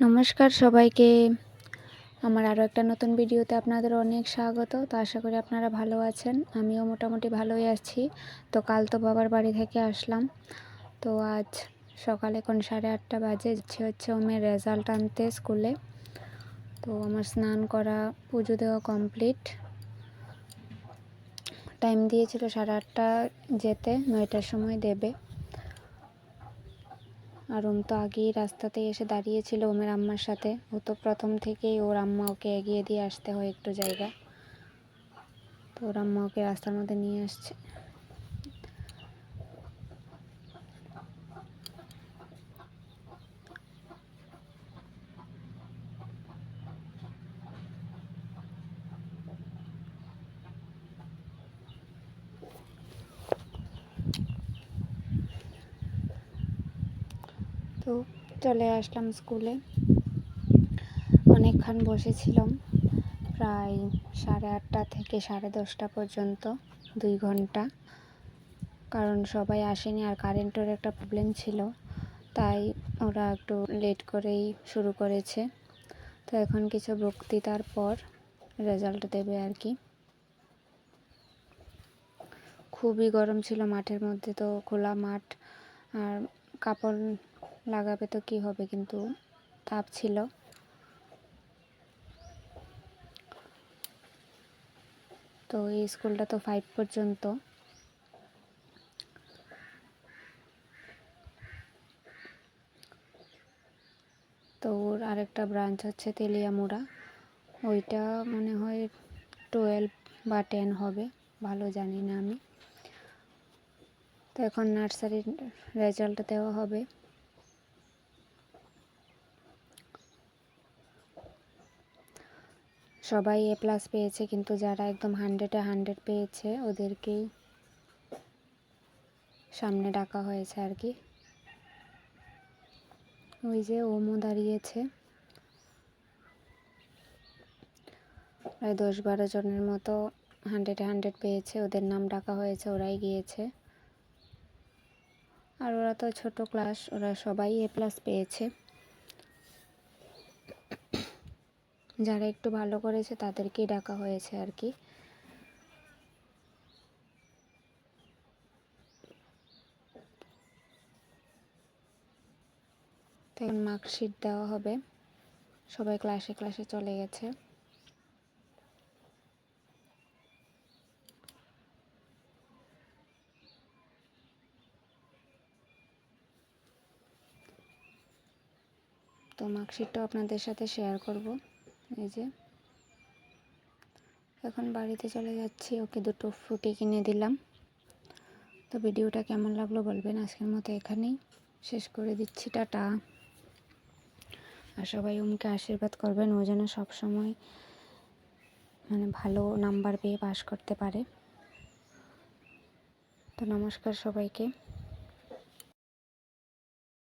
নমস্কার সবাইকে। আমার আরও একটা নতুন ভিডিওতে আপনাদের অনেক স্বাগত। তো আশা করি আপনারা ভালো আছেন, আমিও মোটামুটি ভালোই আছি। তো কাল তো বাবার বাড়ি থেকে আসলাম। তো আজ সকালে এখন 8:30 বাজে, হচ্ছে ওমের রেজাল্ট আনতে স্কুলে। তো আমার স্নান করা, পুজো দেওয়া কমপ্লিট। টাইম দিয়েছিল 8:30 যেতে, 9টার সময় দেবে। আর ওম তো আগেই রাস্তাতেই এসে দাঁড়িয়েছিল ওমের আম্মার সাথে। ও তো প্রথম থেকেই ওর আম্মা ওকে এগিয়ে দিয়ে আসতে হয় একটু জায়গা। তো ওর আম্মা ওকে রাস্তার মধ্যে নিয়ে আসছে। তো চলে আসলাম স্কুলে। অনেকক্ষণ বসেছিলাম, প্রায় 8:30 থেকে 10:30 পর্যন্ত, 2 ঘন্টা। কারণ সবাই আসেনি আর কারেন্টের একটা প্রবলেম ছিল, তাই ওরা একটু লেট করেই শুরু করেছে। তো এখন কিছু বক্তৃতার পর রেজাল্ট দেবে আর কি। খুবই গরম ছিল মাঠের মধ্যে, তো খোলা মাঠ আর কাপড় লাগাবে তো কি হবে, কিন্তু তাপ ছিল। তো এই স্কুলটা তো 5 পর্যন্ত। তো ওর আরেকটা ব্রাঞ্চ হচ্ছে তেলিয়ামুড়া, ওইটা মনে হয় 12 বা 10 হবে, ভালো জানি না আমি। তো এখন নার্সারির রেজাল্ট দেওয়া হবে। সবাই A+ পেয়েছে, কিন্তু যারা একদম 100-এ 100 পেয়েছে ওদেরকেই সামনে ডাকা হয়েছে আর কি। ওই যে ওমও দাঁড়িয়েছে। প্রায় 10-12 জনের মতো 100-এ 100 পেয়েছে, ওদের নাম ডাকা হয়েছে, ওরাই গিয়েছে। আর ওরা তো ছোট ক্লাস, ওরা সবাই A+ পেয়েছে। যারা একটু ভালো করেছে তাদেরকেই ডাকা হয়েছে আর কি। তো এখন মার্কশিট দেওয়া হবে। সবাই ক্লাসে ক্লাসে চলে গেছে। তো মার্কশিটটাও আপনাদের সাথে শেয়ার করব। এই যে এখন বাড়িতে চলে যাচ্ছি, ওকে 2টো ফ্রুটি কিনে দিলাম। তো ভিডিওটা কেমন লাগলো বলবেন। আজকের মতো এখানেই শেষ করে দিচ্ছি, টাটা। আর সবাই ওমকে আশীর্বাদ করবেন, ও যেন সবসময় ভালো নাম্বার পেয়ে পাশ করতে পারে। তো নমস্কার সবাইকে।